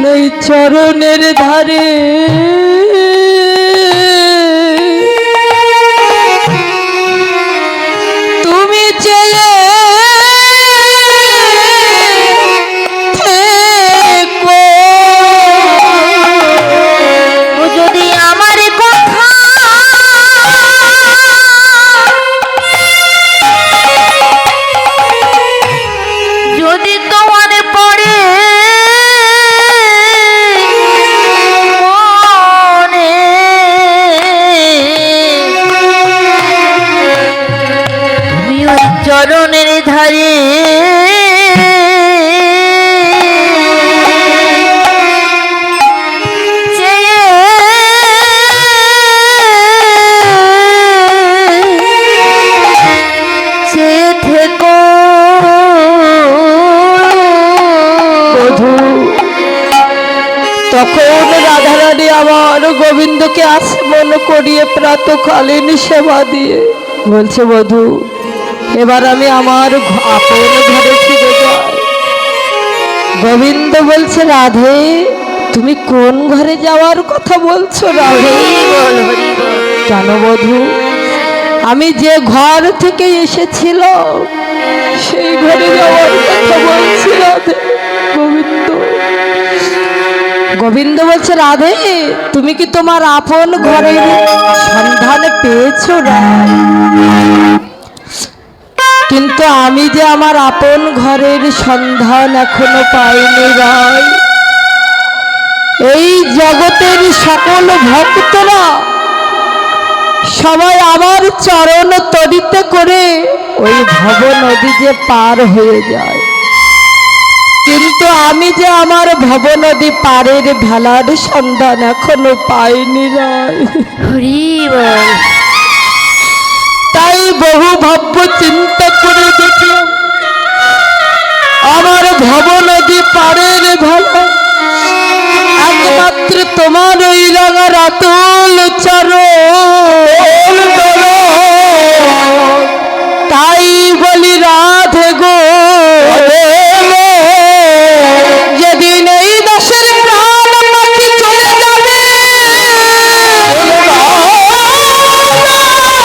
নই চরণের ধারে তুমি চেয়ে থেকো। যদি আমার কথা যদি তোমার পড়ে মনে, তুমি ওই চরণের ধারে তখন রাধারানী আমার গোবিন্দকে আসমন করিয়ে প্রাতকালীন সেবা দিয়ে বলছে, বধূ এবার আমি আমার আপন ঘরে ফিরে যাই। গোবিন্দ বলছে, রাধে তুমি কোন ঘরে যাওয়ার কথা বলছো? রাধে কেন বধূ? আমি যে ঘর থেকে এসেছিল সেই ঘরে যাওয়ার কথা বলছি রাধে। গোবিন্দ বলছে, রাধে তুমি কি তোমার আপন ঘরের সন্ধান পেয়েছো? কিন্তু আমি যে আমার আপন ঘরের সন্ধান এখনো পাইনি রায়। এই জগতের সকল ভক্তরা সবাই আমার চরণ তরিতে করে ওই ভব নদী যে পার হয়ে যায়, কিন্তু আমি যে আমার ভব নদী পারের ভেলার সন্ধান এখনো পাইনি রায়। তাই বহু ভাব্য চিন্তা করে দেখলাম আমার ভব নদী পারের ভেলা একমাত্র তোমার ওই রাঙা রাতুল চরণ।